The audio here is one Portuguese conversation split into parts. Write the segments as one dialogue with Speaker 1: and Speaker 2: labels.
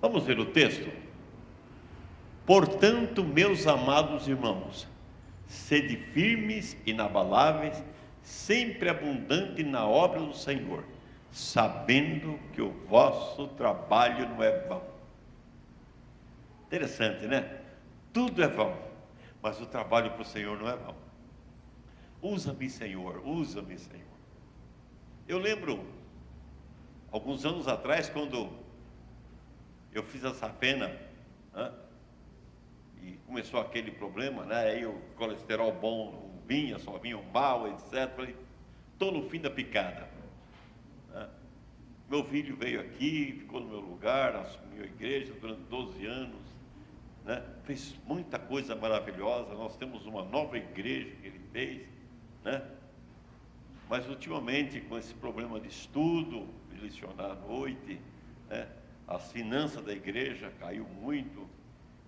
Speaker 1: Vamos ver o texto? Portanto, meus amados irmãos, sede firmes, inabaláveis, sempre abundante na obra do Senhor, sabendo que o vosso trabalho não é vão. Interessante, né? Tudo é vão, mas o trabalho para o Senhor não é vão. Usa-me, Senhor, usa-me, Senhor. Eu lembro, alguns anos atrás, quando eu fiz essa pena, e começou aquele problema, né? Aí o colesterol bom não vinha, só vinha o mal, etc. Falei, estou no fim da picada. Meu filho veio aqui, ficou no meu lugar, assumiu a igreja durante 12 anos, né? Fez muita coisa maravilhosa. Nós temos uma nova igreja que ele fez, né? Mas ultimamente, com esse problema de estudo, de lecionar à noite, né? As finanças da igreja caiu muito.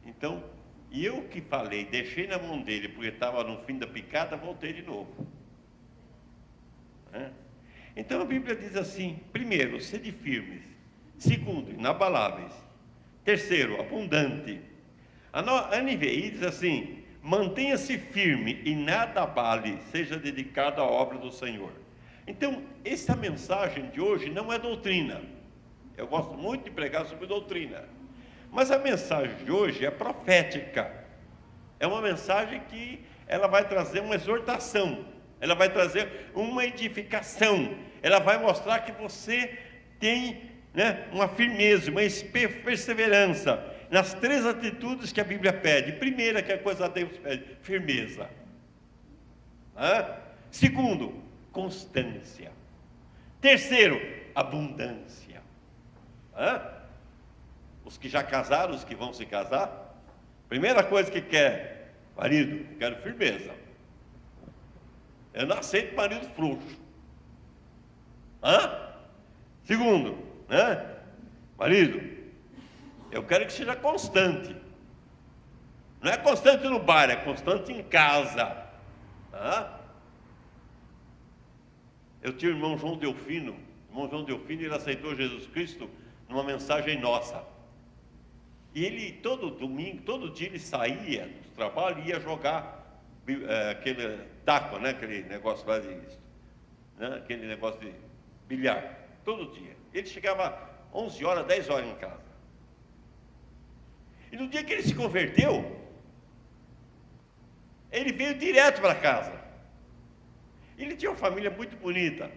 Speaker 1: Então, e eu que falei, deixei na mão dele, porque estava no fim da picada, voltei de novo. Então a Bíblia diz assim: primeiro, sede firmes; segundo, inabaláveis; terceiro, abundante. A NVI diz assim: mantenha-se firme e nada abale, seja dedicado à obra do Senhor. Então, essa mensagem de hoje não é doutrina. Eu gosto muito de pregar sobre doutrina, mas a mensagem de hoje é profética. É uma mensagem que ela vai trazer uma exortação, ela vai trazer uma edificação, ela vai mostrar que você tem, né, uma firmeza, uma perseverança nas três atitudes que a Bíblia pede. Primeira, que a coisa Deus pede, firmeza. Segundo, constância. Terceiro, abundância. Os que já casaram, os que vão se casar, primeira coisa que quer, marido, eu quero firmeza. Eu não aceito marido frouxo. Segundo, marido, eu quero que seja constante. Não é constante no bar, é constante em casa. Eu tinha o irmão João Delfino. O irmão João Delfino, ele aceitou Jesus Cristo numa mensagem nossa. E ele, todo domingo, todo dia ele saía do trabalho e ia jogar aquele taco, né? Aquele negócio lá aquele negócio de bilhar, todo dia. Ele chegava 11 horas, 10 horas em casa. E no dia que ele se converteu, ele veio direto para casa. Ele tinha uma família muito bonita.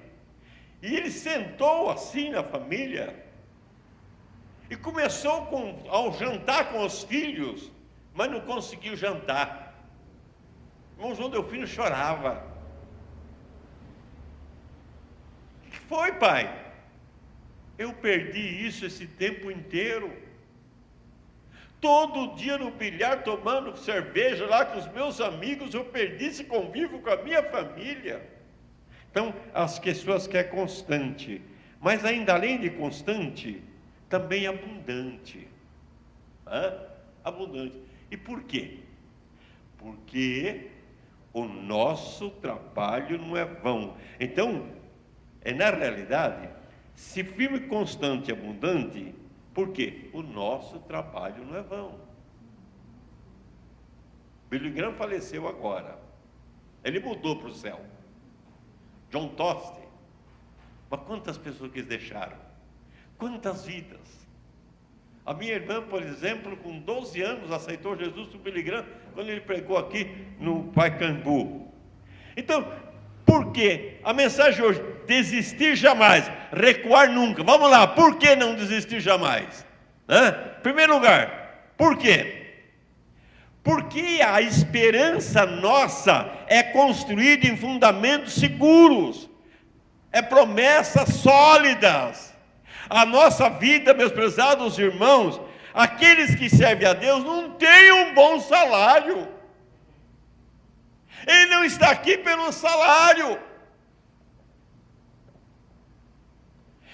Speaker 1: E ele sentou assim na família e começou ao jantar com os filhos, mas não conseguiu jantar. O irmão João Delfino chorava. O que foi, pai? Eu perdi isso esse tempo inteiro. Todo dia no bilhar, tomando cerveja lá com os meus amigos, eu perdi esse convívio com a minha família. Então, as pessoas querem constante, mas ainda além de constante, também abundante. Abundante. E por quê? Porque o nosso trabalho não é vão. Então, na realidade, se firme, constante e abundante, por quê? O nosso trabalho não é vão. Billy Graham faleceu agora. Ele mudou para o céu. John Toste. Mas quantas pessoas que eles deixaram? Quantas vidas? A minha irmã, por exemplo, com 12 anos, aceitou Jesus do Billy Graham, quando ele pregou aqui no Pacaembu. Então, por quê? A mensagem hoje: desistir jamais, recuar nunca. Vamos lá, por que não desistir jamais? Em primeiro lugar, por quê? Porque a esperança nossa é construída em fundamentos seguros, é promessas sólidas. A nossa vida, meus prezados irmãos, aqueles que servem a Deus não têm um bom salário. Ele não está aqui pelo salário.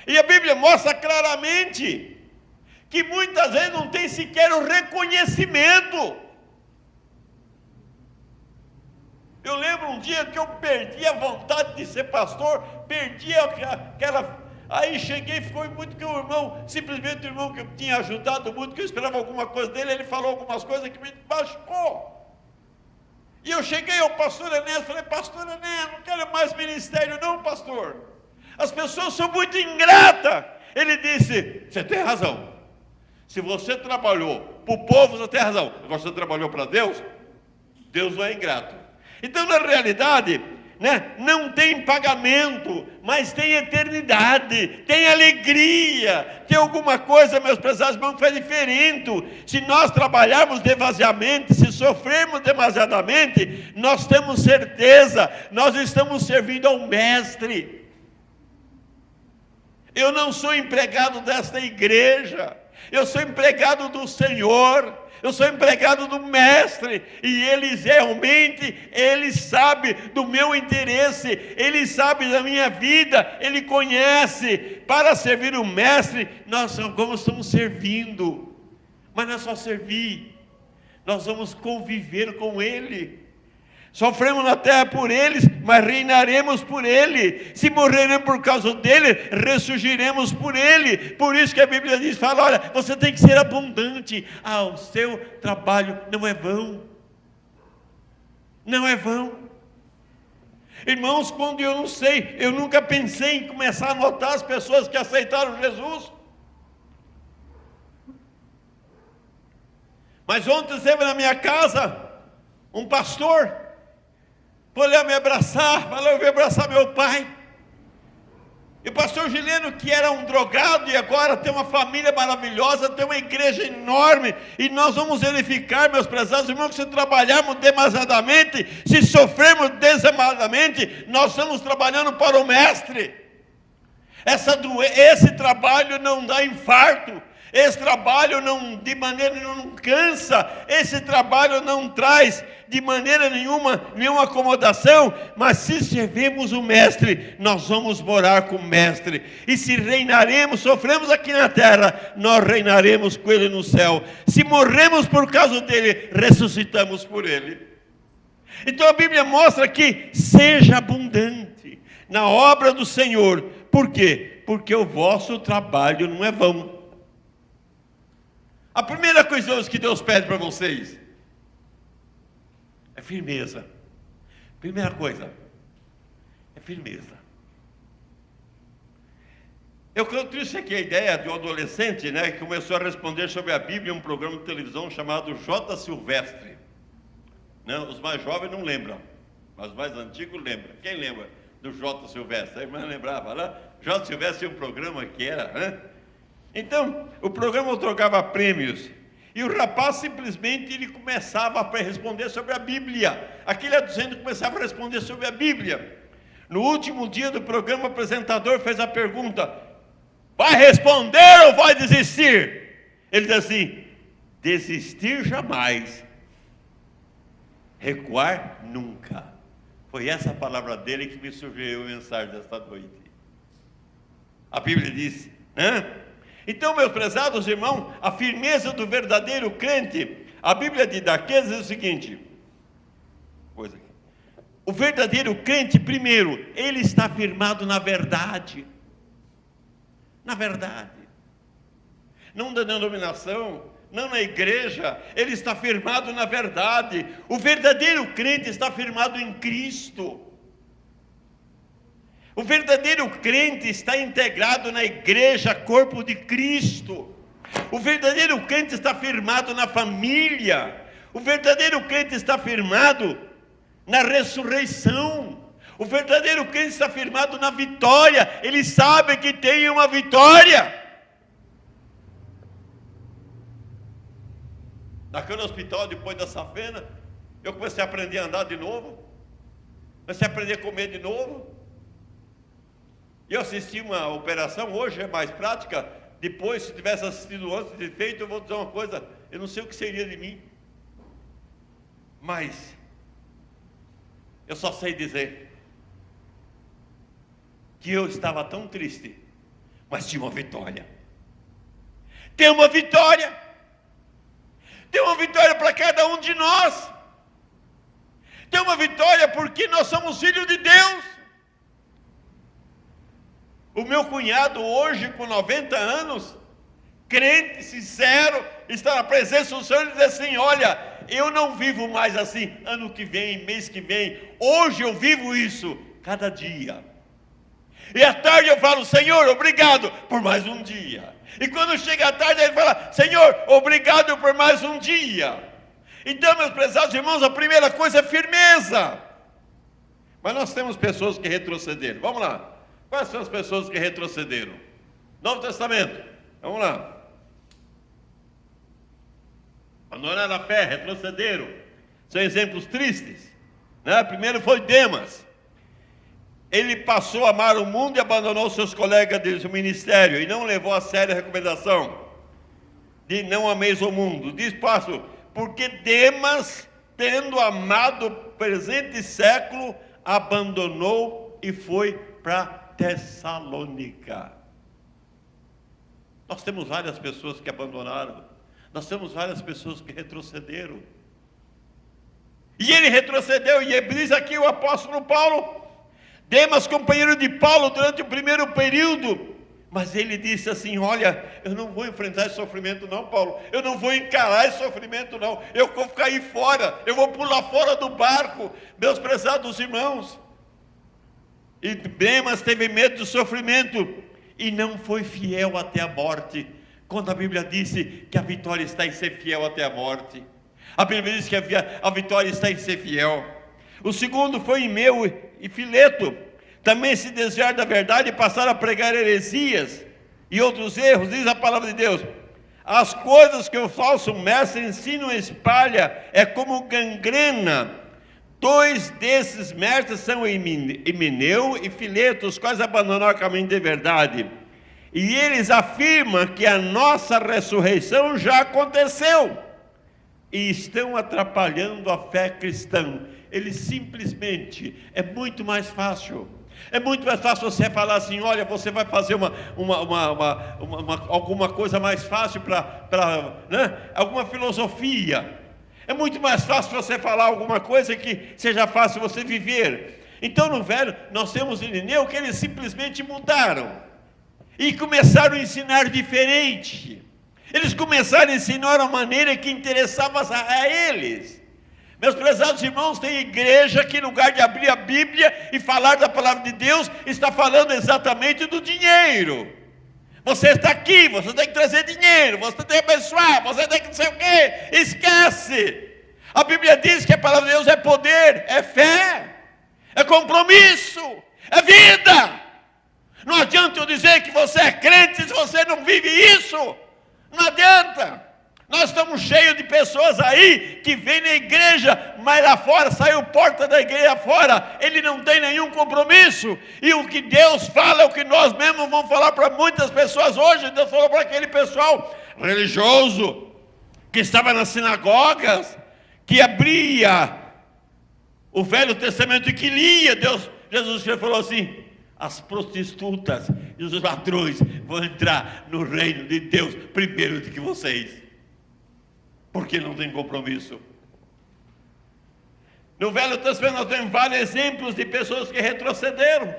Speaker 1: E a Bíblia mostra claramente que muitas vezes não tem sequer o reconhecimento. Eu lembro um dia que eu perdi a vontade de ser pastor, perdi Aí cheguei, ficou muito que o irmão, simplesmente o irmão que eu tinha ajudado muito, que eu esperava alguma coisa dele, ele falou algumas coisas que me machucou. E eu cheguei ao pastor Enéas, falei: pastor Enéas, não quero mais ministério não, pastor. As pessoas são muito ingratas. Ele disse: você tem razão. Se você trabalhou para o povo, você tem razão. Agora, você trabalhou para Deus, Deus não é ingrato. Então, na realidade, não tem pagamento, mas tem eternidade, tem alegria, tem alguma coisa, meus prezados irmãos, que é diferente. Se nós trabalharmos demasiadamente, se sofrermos demasiadamente, nós temos certeza, nós estamos servindo ao Mestre. Eu não sou empregado desta igreja, eu sou empregado do Senhor. Eu sou empregado do Mestre, e Ele realmente, Ele sabe do meu interesse, Ele sabe da minha vida, Ele conhece. Para servir o Mestre, nós estamos servindo, mas não é só servir, nós vamos conviver com Ele. Sofremos na terra por eles, mas reinaremos por Ele. Se morreremos por causa dEle, ressurgiremos por Ele. Por isso que a Bíblia diz, fala: olha, você tem que ser abundante. O seu trabalho não é vão. Não é vão. Irmãos, quando eu nunca pensei em começar a notar as pessoas que aceitaram Jesus. Mas ontem esteve na minha casa um pastor, foi lá me abraçar, falou: eu vim abraçar meu pai. E o pastor Gileno, que era um drogado, e agora tem uma família maravilhosa, tem uma igreja enorme, e nós vamos verificar, meus prezados irmãos, que se trabalharmos demasiadamente, se sofrermos demasiadamente, nós estamos trabalhando para o Mestre. Esse trabalho não dá infarto, esse trabalho de maneira nenhuma não cansa, esse trabalho não traz de maneira nenhuma acomodação, mas se servimos o Mestre, nós vamos morar com o Mestre, e se reinaremos, sofremos aqui na terra, nós reinaremos com Ele no céu. Se morremos por causa dEle, ressuscitamos por Ele. Então a Bíblia mostra que seja abundante na obra do Senhor. Por quê? Porque o vosso trabalho não é vão. A primeira coisa que Deus pede para vocês é firmeza. Primeira coisa é firmeza. Eu trouxe aqui a ideia de um adolescente, que começou a responder sobre a Bíblia em um programa de televisão chamado J. Silvestre. Os mais jovens não lembram, mas os mais antigos lembram. Quem lembra do J. Silvestre? A irmã lembrava lá? J. Silvestre tinha um programa que era... Então, o programa otorgava prêmios, e o rapaz simplesmente ele começava a responder sobre a Bíblia. Aquele adolescente começava a responder sobre a Bíblia. No último dia do programa, o apresentador fez a pergunta: vai responder ou vai desistir? Ele diz assim: desistir jamais, recuar nunca. Foi essa a palavra dele que me sugeriu a mensagem desta noite. A Bíblia diz, Então, meus prezados irmãos, a firmeza do verdadeiro crente, a Bíblia de Daqueles diz o seguinte: o verdadeiro crente, primeiro, ele está firmado na verdade. Na verdade. Não na denominação, não na igreja, ele está firmado na verdade. O verdadeiro crente está firmado em Cristo. O verdadeiro crente está integrado na igreja, corpo de Cristo. O verdadeiro crente está firmado na família. O verdadeiro crente está firmado na ressurreição. O verdadeiro crente está firmado na vitória. Ele sabe que tem uma vitória. Naquele hospital, depois da safena, eu comecei a aprender a andar de novo. Comecei a aprender a comer de novo. E eu assisti uma operação, hoje é mais prática. Depois, se tivesse assistido antes de feito, eu vou dizer uma coisa: eu não sei o que seria de mim. Mas eu só sei dizer que eu estava tão triste, mas tinha uma vitória. Tem uma vitória. Tem uma vitória para cada um de nós. Tem uma vitória porque nós somos filhos de Deus. O meu cunhado hoje, com 90 anos, crente, sincero, está na presença do Senhor e diz assim: olha, eu não vivo mais assim, ano que vem, mês que vem, hoje eu vivo isso, cada dia. E à tarde eu falo: Senhor, obrigado por mais um dia. E quando chega a tarde ele fala: Senhor, obrigado por mais um dia. Então, meus prezados irmãos, a primeira coisa é firmeza. Mas nós temos pessoas que retrocederam. Vamos lá. Quais são as pessoas que retrocederam? Novo Testamento. Vamos lá. Abandonaram a fé, retrocederam. São exemplos tristes, né? Primeiro foi Demas. Ele passou a amar o mundo e abandonou seus colegas do ministério e não levou a sério a recomendação de não ameis o mundo. Diz passo, porque Demas, tendo amado o presente século, abandonou e foi para Tessalônica. Nós temos várias pessoas que abandonaram, nós temos várias pessoas que retrocederam. E ele retrocedeu, e diz aqui o apóstolo Paulo, Demas, companheiro de Paulo durante o primeiro período, mas ele disse assim: olha, eu não vou enfrentar esse sofrimento não, Paulo, eu não vou encarar esse sofrimento não, eu vou cair fora, eu vou pular fora do barco, meus prezados irmãos. E Demas teve medo do sofrimento e não foi fiel até a morte, quando a Bíblia disse que a vitória está em ser fiel até a morte. A Bíblia diz que a vitória está em ser fiel. O segundo foi Imeu e Fileto, também se desviaram da verdade e passaram a pregar heresias e outros erros. Diz a palavra de Deus: as coisas que o falso mestre ensina e espalha é como gangrena. Dois desses mestres são Himeneu e Fileto, os quais abandonaram o caminho de verdade. E eles afirmam que a nossa ressurreição já aconteceu e estão atrapalhando a fé cristã. Eles simplesmente, é muito mais fácil você falar assim: olha, você vai fazer alguma coisa mais fácil né? Alguma filosofia. É muito mais fácil você falar alguma coisa que seja fácil você viver. Então no velho, nós temos em Irineu que eles simplesmente mudaram e começaram a ensinar diferente. Eles começaram a ensinar uma maneira que interessava a eles. Meus prezados irmãos, tem igreja que, em lugar de abrir a Bíblia e falar da palavra de Deus, está falando exatamente do dinheiro. Você está aqui, você tem que trazer dinheiro, você tem que abençoar, você tem que não sei o quê. Esquece. A Bíblia diz que a palavra de Deus é poder, é fé, é compromisso, é vida. Não adianta eu dizer que você é crente se você não vive isso. Não adianta. Nós estamos cheios de pessoas aí que vêm na igreja, mas lá fora, saiu porta da igreja fora, ele não tem nenhum compromisso. E o que Deus fala é o que nós mesmos vamos falar para muitas pessoas hoje. Deus falou para aquele pessoal religioso que estava nas sinagogas, que abria o Velho Testamento e que lia. Jesus falou assim: as prostitutas e os ladrões vão entrar no reino de Deus primeiro do que vocês, porque não tem compromisso. No Velho Testamento nós temos vários exemplos de pessoas que retrocederam: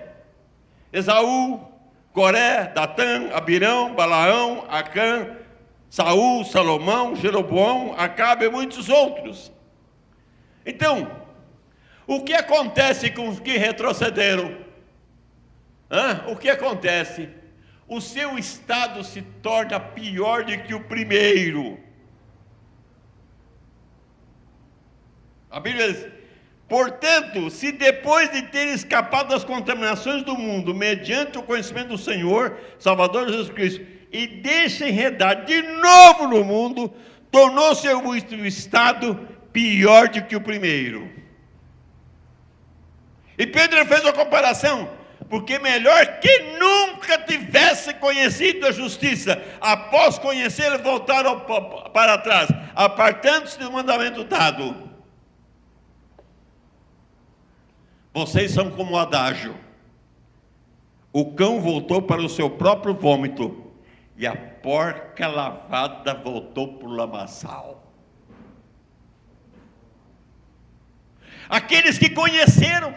Speaker 1: Esaú, Coré, Datã, Abirão, Balaão, Acã, Saul, Salomão, Jeroboão, Acabe e muitos outros. Então, o que acontece com os que retrocederam? O que acontece? O seu estado se torna pior do que o primeiro. A Bíblia diz: portanto, se depois de ter escapado das contaminações do mundo, mediante o conhecimento do Senhor, Salvador Jesus Cristo, e deixa enredar de novo no mundo, tornou-se o estado pior do que o primeiro. E Pedro fez uma comparação: porque melhor que nunca tivesse conhecido a justiça, após conhecê-la voltaram para trás, apartando-se do mandamento dado. Vocês são como o adágio: o cão voltou para o seu próprio vômito, e a porca lavada voltou para o lamaçal. Aqueles que conheceram,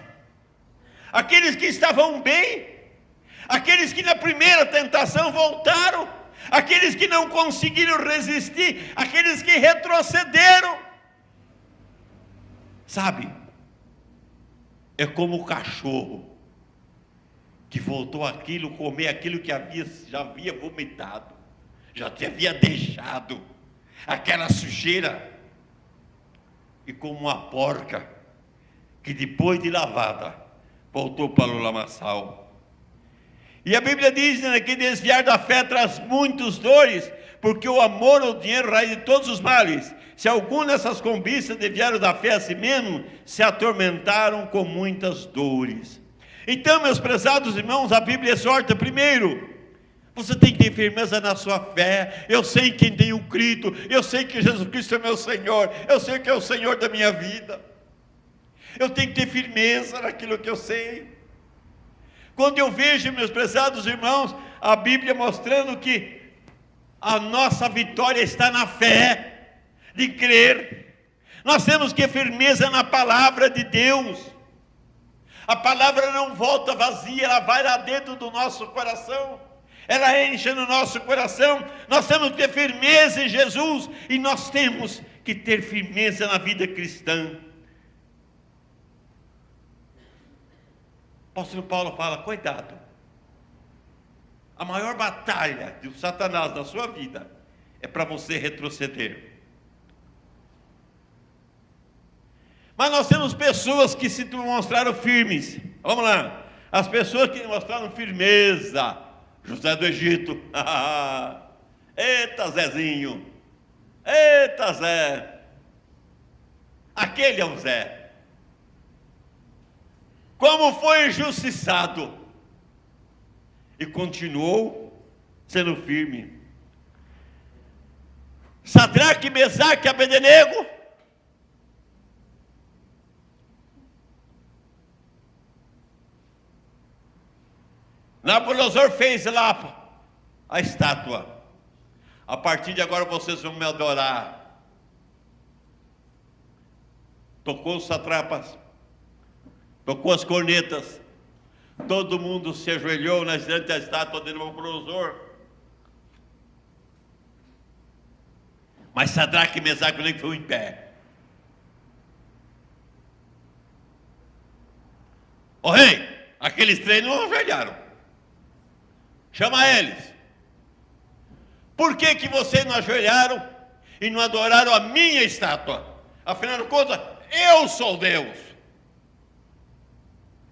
Speaker 1: aqueles que estavam bem, aqueles que na primeira tentação voltaram, aqueles que não conseguiram resistir, aqueles que retrocederam. Sabe, é como o cachorro que voltou aquilo, comer aquilo que já havia vomitado, já havia deixado aquela sujeira, e como uma porca que depois de lavada voltou para o lamaçal. E a Bíblia diz, né, que desviar da fé traz muitas dores, porque o amor ao dinheiro é raiz de todos os males. Se algum dessas cobiças desviaram da fé a si mesmo, se atormentaram com muitas dores. Então, meus prezados irmãos, a Bíblia exorta primeiro, você tem que ter firmeza na sua fé. Eu sei quem tenho crido, eu sei que Jesus Cristo é meu Senhor, eu sei que é o Senhor da minha vida. Eu tenho que ter firmeza naquilo que eu sei. Quando eu vejo, meus prezados irmãos, a Bíblia mostrando que a nossa vitória está na fé, de crer. Nós temos que ter firmeza na palavra de Deus. A palavra não volta vazia, ela vai lá dentro do nosso coração, ela enche no nosso coração. Nós temos que ter firmeza em Jesus, e nós temos que ter firmeza na vida cristã. O apóstolo Paulo fala, cuidado, a maior batalha de Satanás na sua vida é para você retroceder. Mas nós temos pessoas que se mostraram firmes. Vamos lá, as pessoas que mostraram firmeza. José do Egito, eita Zezinho, eita Zé, aquele é o Zé. Como foi injustiçado, e continuou sendo firme. Sadraque, Mesaque e Abednego, Nabucodonosor fez lá a estátua. A partir de agora vocês vão me adorar. Tocou os satrapas, tocou as cornetas, todo mundo se ajoelhou diante da estátua de Nabucodonosor. Mas Sadraque, Mesaque e Abednego foram em pé. Ô rei, aqueles três não ajoelharam. Chama eles. Por que vocês não ajoelharam e não adoraram a minha estátua? Afinal de contas, eu sou Deus.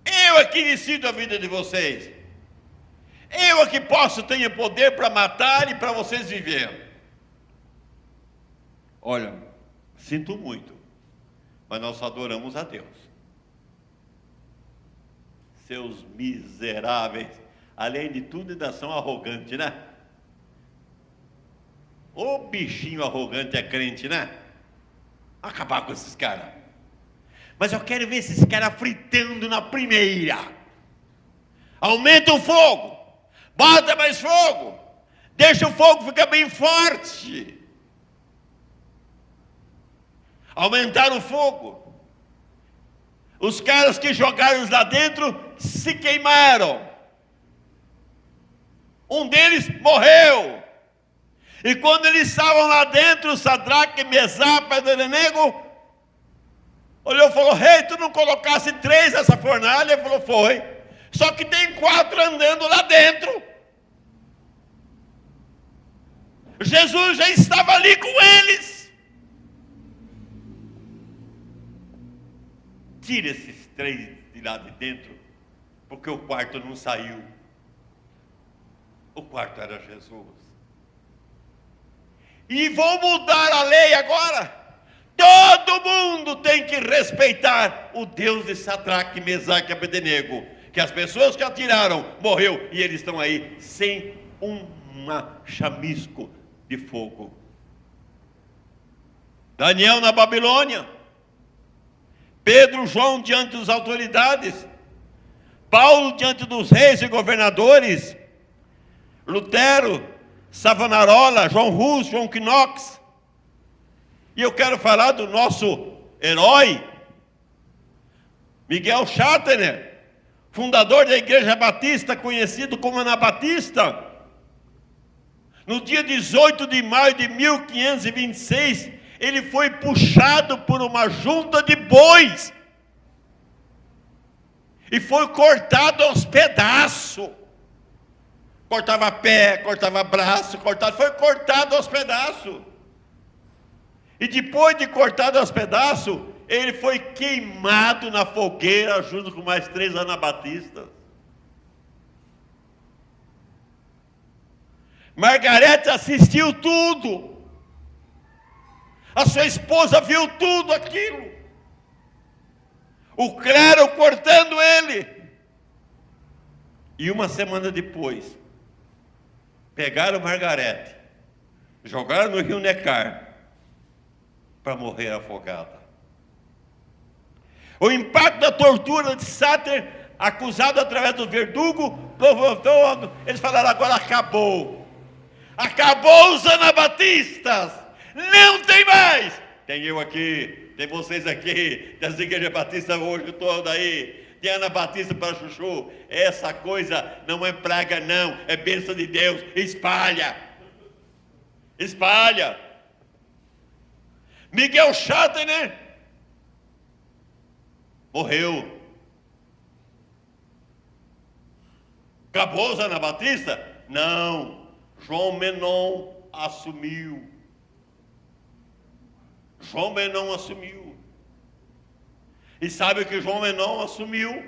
Speaker 1: Eu é que decido a vida de vocês. Eu é que tenho poder para matar e para vocês viverem. Olha, sinto muito, mas nós adoramos a Deus. Seus miseráveis, além de tudo, ainda são arrogantes, né? Ô bichinho arrogante é crente, né? Acabar com esses caras. Mas eu quero ver esses caras fritando na primeira. Aumenta o fogo, bota mais fogo, deixa o fogo ficar bem forte. Aumentaram o fogo. Os caras que jogaram lá dentro se queimaram. Um deles morreu. E quando eles estavam lá dentro, Sadraque, Mesaque e Abednego olhou e falou: rei, tu não colocasse 3 nessa fornalha? Ele falou: foi. Só que tem 4 andando lá dentro. Jesus já estava ali com eles. Tira esses 3 de lá de dentro, porque o quarto não saiu. O quarto era Jesus. E vou mudar a lei agora. Todo mundo tem que respeitar o Deus de Sadraque, Mesaque e Abednego. Que as pessoas que atiraram morreu e eles estão aí sem um chamisco de fogo. Daniel na Babilônia, Pedro, João diante das autoridades, Paulo diante dos reis e governadores, Lutero, Savonarola, João Hus, João Knox. E eu quero falar do nosso herói, Miguel Schattner. fundador da Igreja Batista, conhecido como Anabatista, no dia 18 de maio de 1526, ele foi puxado por uma junta de bois e foi cortado aos pedaços. Cortava pé, cortava braço, foi cortado aos pedaços. E depois de cortado aos pedaços, ele foi queimado na fogueira junto com mais 3 anabatistas. Margarete assistiu tudo. A sua esposa viu tudo aquilo. O clero cortando ele. E uma semana depois, pegaram Margarete, jogaram no rio Neckar, para morrer afogada. O impacto da tortura de Sáter, acusado através do verdugo, provocou, eles falaram: agora acabou. Acabou os anabatistas. Não tem mais. Tem eu aqui, tem vocês aqui, das igrejas batistas hoje toda aí. Tem anabatista para chuchu. Essa coisa não é praga não, é bênção de Deus. Espalha. Espalha. Miguel Cháter, né? Morreu. Acabou os anabatistas? Não. João Menon assumiu. João Menon assumiu. E sabe o que João Menon assumiu?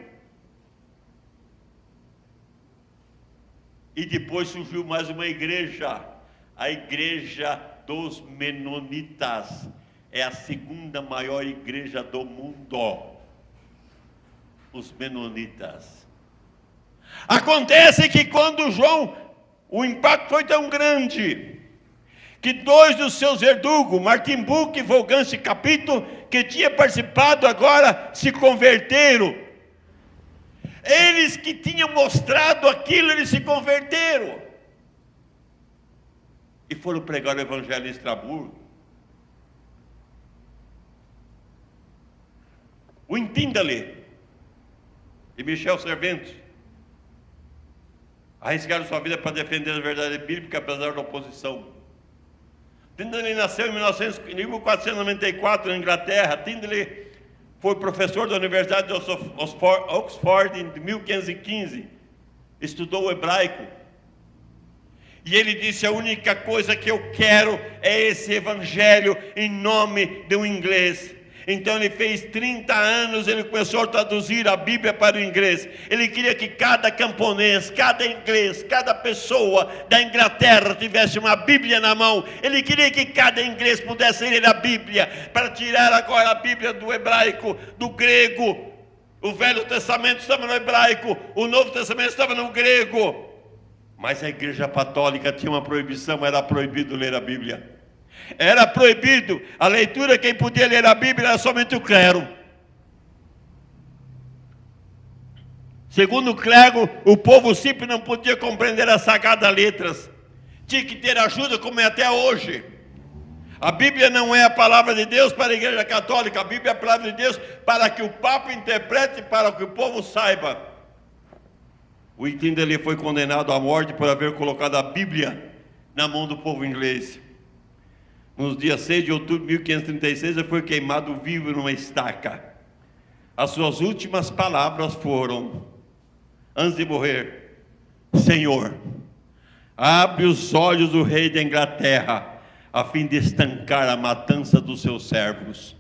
Speaker 1: E depois surgiu mais uma igreja, a igreja dos Menonitas. É a segunda maior igreja do mundo. Os Menonitas. Acontece que quando João, o impacto foi tão grande, que 2 dos seus verdugos, Martin Buch e Wolfgang Capito, que tinha participado agora, se converteram. Eles que tinham mostrado aquilo, eles se converteram. E foram pregar o evangelho em Estrasburgo. O Entindale e Michel Servente arriscaram sua vida para defender a verdade bíblica, apesar da oposição. Tyndale nasceu em 1494 na Inglaterra. Tyndale foi professor da Universidade de Oxford em 1515. Estudou o hebraico. E ele disse: a única coisa que eu quero é esse evangelho em nome do inglês. Então ele fez 30 anos, ele começou a traduzir a Bíblia para o inglês. Ele queria que cada camponês, cada inglês, cada pessoa da Inglaterra tivesse uma Bíblia na mão. Ele queria que cada inglês pudesse ler a Bíblia, para tirar agora a Bíblia do hebraico, do grego. O Velho Testamento estava no hebraico, o Novo Testamento estava no grego. Mas a Igreja Católica tinha uma proibição, era proibido ler a Bíblia. Era proibido a leitura, quem podia ler a Bíblia era somente o clero. Segundo o clero, o povo simples não podia compreender as sagradas letras. Tinha que ter ajuda, como é até hoje. A Bíblia não é a palavra de Deus para a Igreja Católica. A Bíblia é a palavra de Deus para que o Papa interprete, para que o povo saiba. O Tyndale foi condenado à morte por haver colocado a Bíblia na mão do povo inglês. No dia 6 de outubro de 1536, ele foi queimado vivo numa estaca. As suas últimas palavras foram, antes de morrer: Senhor, abre os olhos do rei da Inglaterra, a fim de estancar a matança dos seus servos.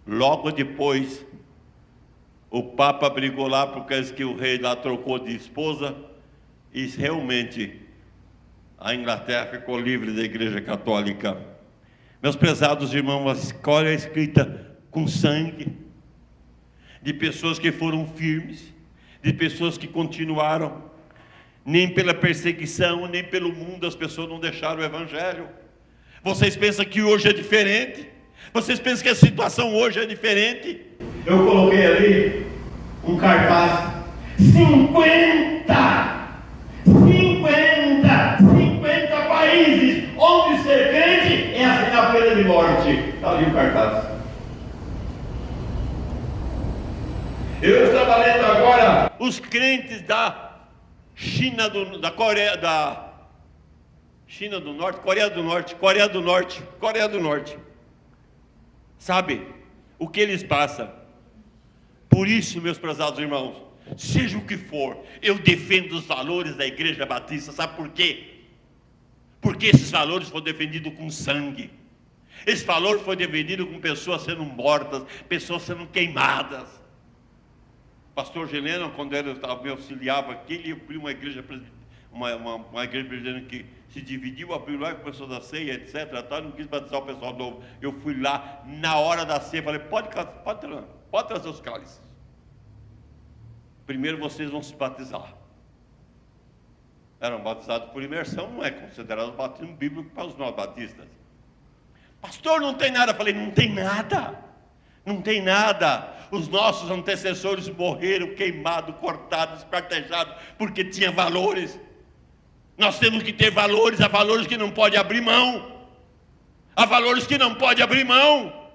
Speaker 1: Logo depois, o Papa brigou lá, porque que o rei lá trocou de esposa, e realmente a Inglaterra ficou livre da Igreja Católica. Meus prezados irmãos, a história é escrita com sangue, de pessoas que foram firmes, de pessoas que continuaram. Nem pela perseguição, nem pelo mundo as pessoas não deixaram o Evangelho. Vocês pensam que hoje é diferente? Vocês pensam que a situação hoje é diferente? Eu coloquei ali um cartaz: 50 países onde ser crente é assinar a pena de morte. Está ali o cartaz. Eu estava lendo agora os crentes da China, da Coreia, da China do Norte, Coreia do Norte. Sabe o que eles passam? Por isso, meus prezados irmãos, seja o que for, eu defendo os valores da Igreja Batista. Sabe por quê? Porque esses valores foram defendidos com sangue. Esse valor foi defendido com pessoas sendo mortas, pessoas sendo queimadas. Pastor Geleno, quando ele me auxiliava aqui, ele abriu uma igreja presbiteriana que se dividiu, abriu lá, começou da ceia, etc. Não quis batizar o pessoal novo. Eu fui lá, na hora da ceia, falei, pode trazer os cálices. Primeiro vocês vão se batizar. Eram batizados por imersão, não é considerado batismo bíblico para os nós batistas. Pastor, não tem nada. Eu falei, não tem nada. Não tem nada. Os nossos antecessores morreram queimados, cortados, espartejados, porque tinha valores. Nós temos que ter valores. Há valores que não pode abrir mão. Há valores que não pode abrir mão.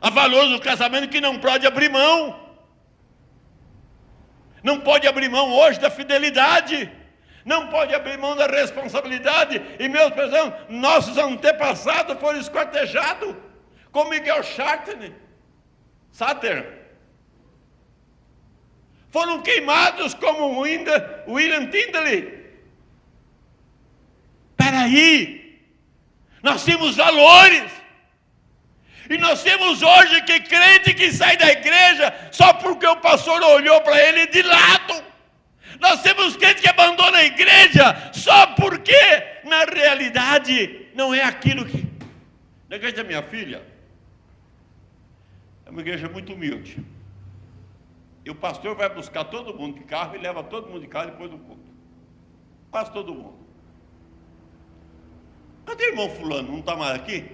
Speaker 1: Há valores do casamento que não pode abrir mão. Não pode abrir mão hoje da fidelidade. Não pode abrir mão da responsabilidade. E meus prezados, nossos antepassados foram esquartejados, como Miguel Sáter. Foram queimados como William Tyndale. Espera aí, nós temos valores. E nós temos hoje que crente que sai da igreja só porque o pastor olhou para ele de lado. Nós temos crente que abandona a igreja só porque, na realidade, não é aquilo que... Na igreja da minha filha, é uma igreja muito humilde. E o pastor vai buscar todo mundo de carro e leva todo mundo de carro depois do culto. Quase todo mundo. Cadê o irmão fulano? Não está mais aqui?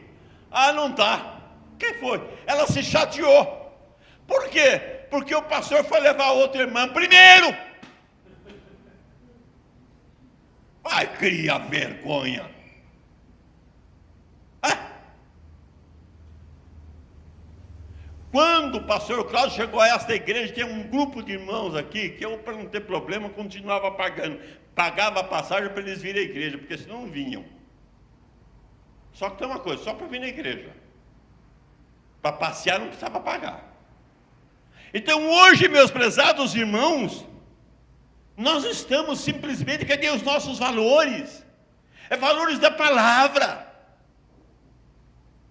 Speaker 1: Ah, não está. Quem foi? Ela se chateou. Por quê? Porque o pastor foi levar a outra irmã primeiro. Vai criar vergonha. Quando o pastor Cláudio chegou a esta igreja, tinha um grupo de irmãos aqui, que eu, para não ter problema, continuava pagando. Pagava a passagem para eles virem à igreja, porque senão não vinham. Só que tem uma coisa, só para vir na igreja. Para passear não precisava pagar. Então hoje, meus prezados irmãos, nós estamos simplesmente, cadê os nossos valores? É valores da palavra.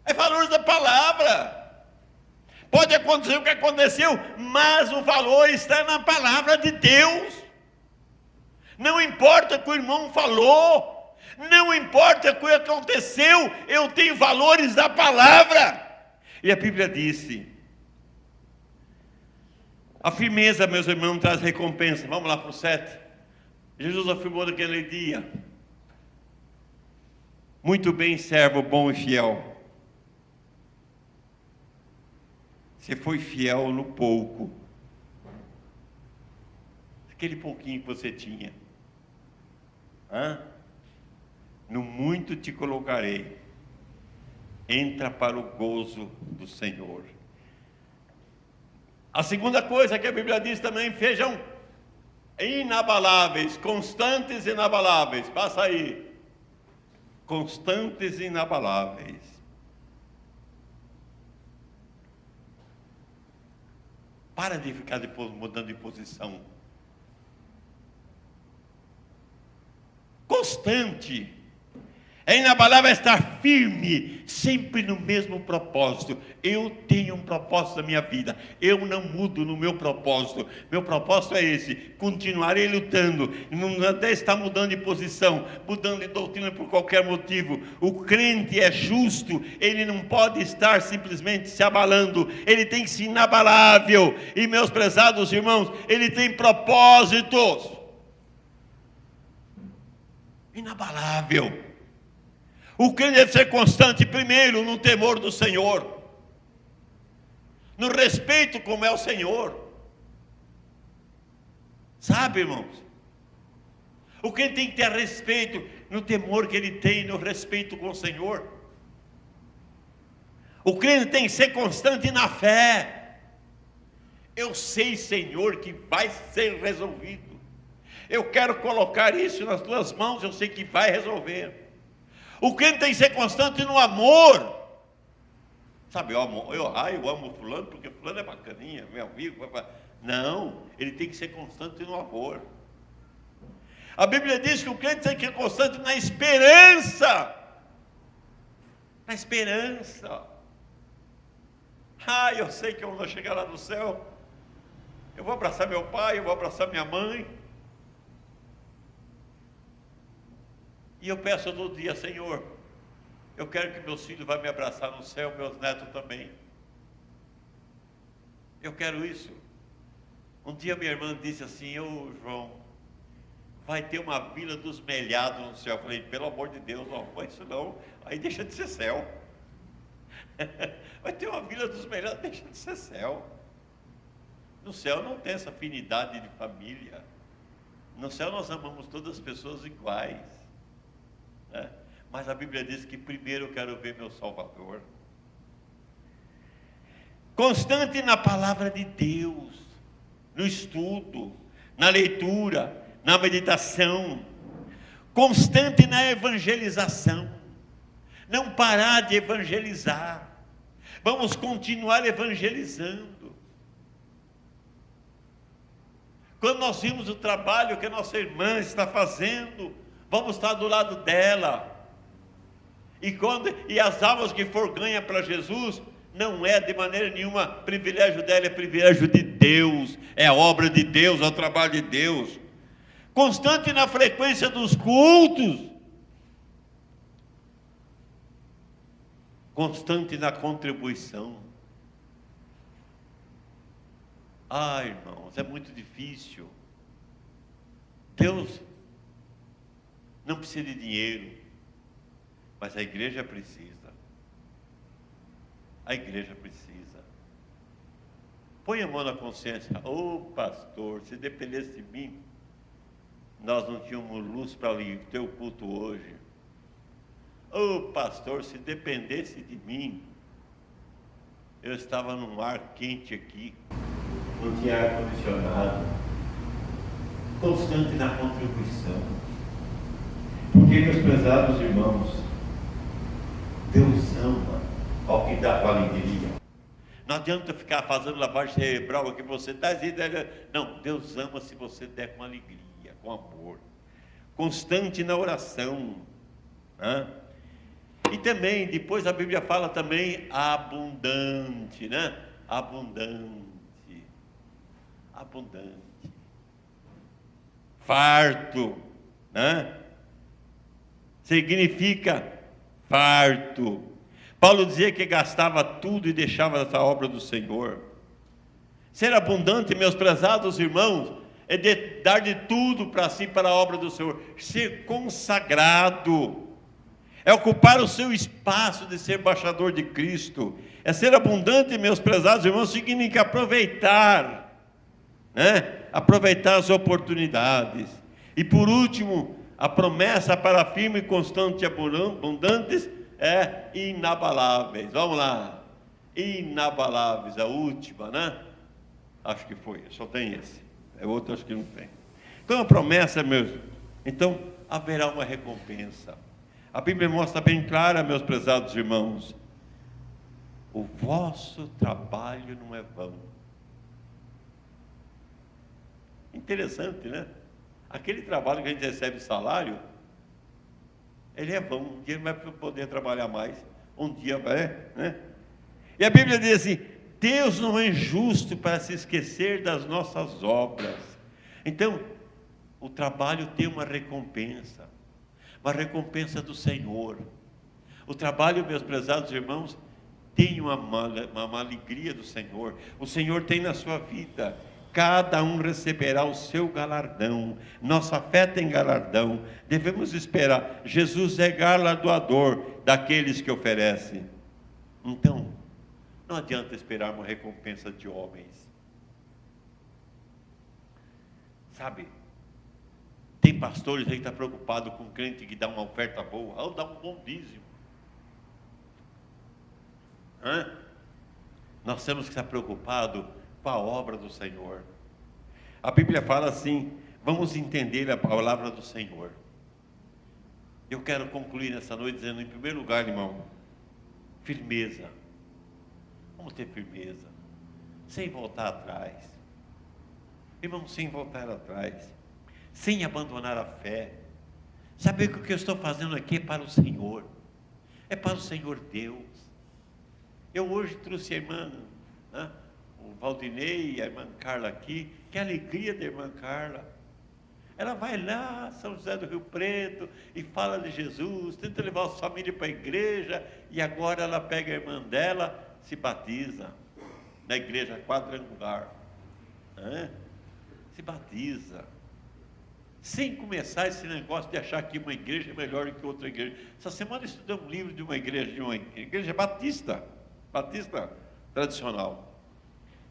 Speaker 1: É valores da palavra. Pode acontecer o que aconteceu, mas o valor está na palavra de Deus. Não importa o que o irmão falou, não importa o que aconteceu, eu tenho valores da palavra. E a Bíblia disse, a firmeza, meus irmãos, traz recompensa. Vamos lá para o 7. Jesus afirmou naquele dia, muito bem, servo bom e fiel. Você foi fiel no pouco. Aquele pouquinho que você tinha. No muito te colocarei. Entra para o gozo do Senhor. A segunda coisa que a Bíblia diz também, sejam inabaláveis, constantes e inabaláveis. Passa aí. Constantes e inabaláveis. Para de ficar depois mudando de posição. Constante. É inabalável estar firme, sempre no mesmo propósito. Eu tenho um propósito na minha vida. Eu não mudo no meu propósito. Meu propósito é esse. Continuarei lutando. Não até estar mudando de posição, mudando de doutrina por qualquer motivo. O crente é justo. Ele não pode estar simplesmente se abalando. Ele tem que ser inabalável. E meus prezados irmãos, ele tem propósitos. Inabalável. O crente deve ser constante, primeiro, no temor do Senhor, no respeito como é o Senhor. Sabe, irmãos? O crente tem que ter respeito no temor que ele tem, no respeito com o Senhor. O crente tem que ser constante na fé. Eu sei, Senhor, que vai ser resolvido. Eu quero colocar isso nas tuas mãos, eu sei que vai resolver. O crente tem que ser constante no amor. Sabe, eu amo fulano porque fulano é bacaninha, meu amigo. Não, ele tem que ser constante no amor. A Bíblia diz que o crente tem que ser constante na esperança. Na esperança. Eu sei que quando eu chegar lá no céu, eu vou abraçar meu pai, eu vou abraçar minha mãe. E eu peço todo dia, Senhor, eu quero que meus filhos vão me abraçar no céu, meus netos também. Eu quero isso. Um dia minha irmã disse assim: ô João, vai ter uma vila dos melhados no céu. Eu falei: pelo amor de Deus, não foi isso não, aí deixa de ser céu. Vai ter uma vila dos melhados, deixa de ser céu. No céu não tem essa afinidade de família. No céu nós amamos todas as pessoas iguais, né? Mas a Bíblia diz que primeiro eu quero ver meu Salvador. Constante na palavra de Deus, no estudo, na leitura, na meditação, constante na evangelização, não parar de evangelizar, vamos continuar evangelizando. Quando nós vimos o trabalho que a nossa irmã está fazendo, vamos estar do lado dela. E as almas que for ganha para Jesus, não é de maneira nenhuma privilégio dela, é privilégio de Deus, é a obra de Deus, é o trabalho de Deus. Constante na frequência dos cultos, constante na contribuição. Irmãos, é muito difícil. Deus não precisa de dinheiro, mas a igreja precisa. A igreja precisa. Põe a mão na consciência. Pastor, se dependesse de mim, nós não tínhamos luz para ter o culto hoje. Pastor, se dependesse de mim, eu estava num ar quente aqui, não tinha ar condicionado. Constante na contribuição. Porque, meus prezados irmãos, Deus ama ao que dá com alegria. Não adianta ficar fazendo lavagem cerebral aqui, você está dizendo, não, Deus ama se você der com alegria, com amor, constante na oração, né? E também, depois a Bíblia fala também abundante, né? Abundante, farto, né? Significa farto. Paulo dizia que gastava tudo e deixava essa obra do Senhor. Ser abundante, meus prezados irmãos, é dar de tudo para si, para a obra do Senhor. Ser consagrado, é ocupar o seu espaço de ser embaixador de Cristo. É ser abundante, meus prezados irmãos, significa aproveitar, né? Aproveitar as oportunidades. E por último, a promessa para firme, constante e abundantes é inabaláveis. Vamos lá, inabaláveis, a última, né? Acho que foi, só tem esse. É outro, acho que não tem. Então a promessa, então haverá uma recompensa. A Bíblia mostra bem clara, meus prezados irmãos, o vosso trabalho não é vão. Interessante, né? Aquele trabalho que a gente recebe salário, ele é vão, um dia não vai poder trabalhar mais, um dia vai, né? E a Bíblia diz assim: Deus não é injusto para se esquecer das nossas obras. Então, o trabalho tem uma recompensa do Senhor. O trabalho, meus prezados irmãos, tem uma alegria do Senhor. O Senhor tem na sua vida. Cada um receberá o seu galardão. Nossa fé tem galardão. Devemos esperar. Jesus é galardoador daqueles que oferecem. Então, não adianta esperar uma recompensa de homens. Sabe, tem pastores aí que estão preocupados com crente que dá uma oferta boa, ou dá um bom dízimo. Nós temos que estar preocupados com a obra do Senhor. A Bíblia fala assim: vamos entender a palavra do Senhor. Eu quero concluir nessa noite dizendo, em primeiro lugar, irmão, firmeza. Vamos ter firmeza, sem voltar atrás. Irmão, sem voltar atrás, sem abandonar a fé. Saber que o que eu estou fazendo aqui é para o Senhor, é para o Senhor Deus. Eu hoje trouxe a irmã, né, o Valdinei e a irmã Carla aqui. Que alegria da irmã Carla. Ela vai lá, São José do Rio Preto, e fala de Jesus, tenta levar a família para a igreja, e agora ela pega a irmã dela, se batiza na igreja quadrangular, né? Se batiza, sem começar esse negócio de achar que uma igreja é melhor do que outra igreja. Essa semana eu estudei um livro de uma igreja batista tradicional,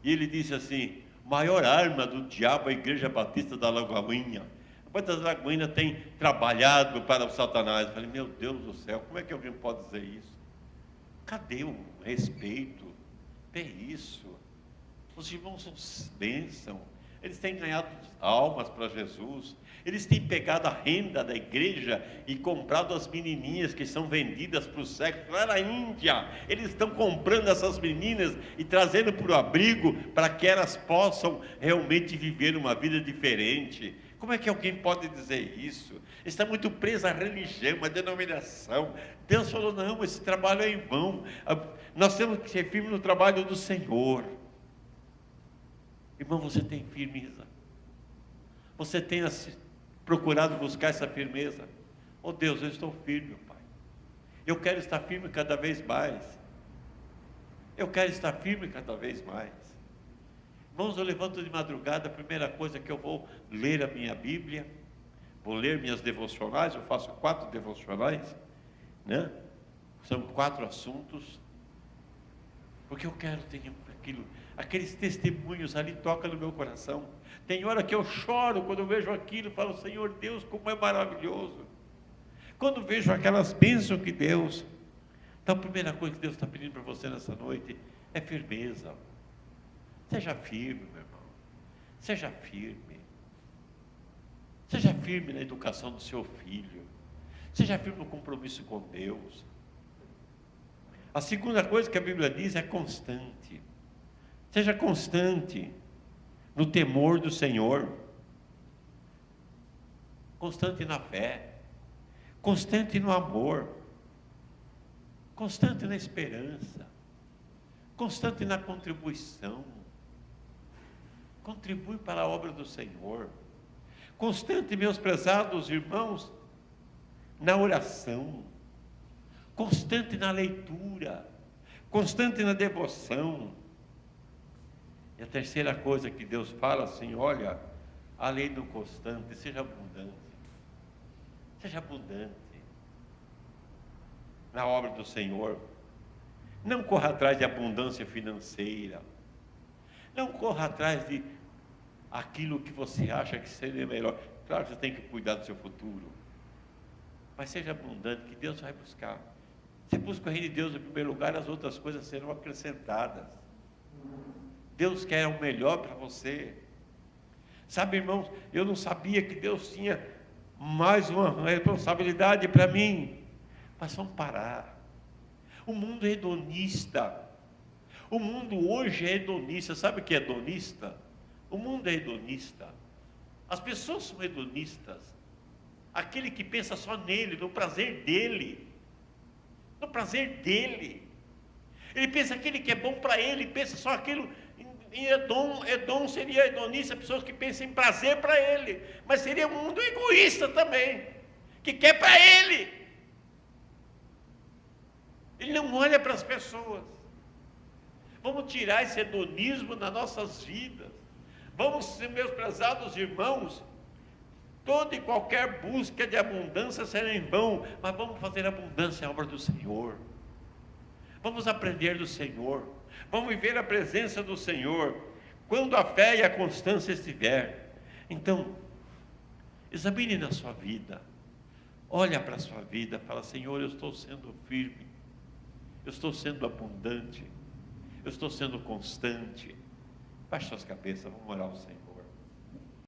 Speaker 1: e ele disse assim: maior arma do diabo é a igreja batista da Lagoinha. Quantas Lagoinhas tem trabalhado para o Satanás? Eu falei, meu Deus do céu, como é que alguém pode dizer isso? Cadê o respeito? É isso. Os irmãos são bênção. Eles têm ganhado almas para Jesus. Eles têm pegado a renda da igreja e comprado as menininhas que são vendidas para o sexo. Lá na Índia, eles estão comprando essas meninas e trazendo para o abrigo para que elas possam realmente viver uma vida diferente. Como é que alguém pode dizer isso? Está muito preso à religião, à denominação. Deus falou, não, esse trabalho é em vão. Nós temos que ser firmes no trabalho do Senhor. Irmão, você tem firmeza? Você tem procurado buscar essa firmeza? Oh Deus, eu estou firme, Pai. Eu quero estar firme cada vez mais. Eu quero estar firme cada vez mais. Irmãos, eu levanto de madrugada, a primeira coisa que eu vou ler a minha Bíblia, vou ler minhas devocionais, eu faço 4 devocionais, né? São 4 assuntos, porque eu quero ter aqueles testemunhos ali, toca no meu coração. Tem hora que eu choro quando eu vejo aquilo, falo, Senhor Deus, como é maravilhoso. Quando vejo aquelas bênçãos que Deus... Então a primeira coisa que Deus está pedindo para você nessa noite é firmeza. Seja firme, meu irmão. Seja firme. Seja firme na educação do seu filho. Seja firme no compromisso com Deus. A segunda coisa que a Bíblia diz é constante. Seja constante no temor do Senhor. Constante na fé. Constante no amor. Constante na esperança. Constante na contribuição. Contribui para a obra do Senhor. Constante, meus prezados irmãos, na oração. Constante na leitura. Constante na devoção. E a terceira coisa que Deus fala assim, olha, a lei do constante, seja abundante. Seja abundante na obra do Senhor. Não corra atrás de abundância financeira. Não corra atrás de aquilo que você acha que seria melhor. Claro que você tem que cuidar do seu futuro. Mas seja abundante, que Deus vai buscar. Você busca o reino de Deus em primeiro lugar, as outras coisas serão acrescentadas. Deus quer o melhor para você. Sabe, irmãos, eu não sabia que Deus tinha mais uma responsabilidade para mim. Mas vamos parar. O mundo é hedonista. O mundo hoje é hedonista. Sabe o que é hedonista? O mundo é hedonista. As pessoas são hedonistas. Aquele que pensa só nele, no prazer dele. No prazer dele. Ele pensa aquele que é bom para ele, pensa só aquilo. Em Edom seria hedonista, pessoas que pensam em prazer para ele. Mas seria um mundo egoísta também, que quer para ele. Ele não olha para as pessoas. Vamos tirar esse hedonismo das nossas vidas. Vamos, meus prezados irmãos, toda e qualquer busca de abundância será em vão, mas vamos fazer abundância à obra do Senhor. Vamos aprender do Senhor. Vamos viver a presença do Senhor. Quando a fé e a constância estiver. Então, examine na sua vida. Olha para a sua vida, fala, Senhor, eu estou sendo firme. Eu estou sendo abundante. Eu estou sendo constante. Baixe suas cabeças, vamos orar ao Senhor.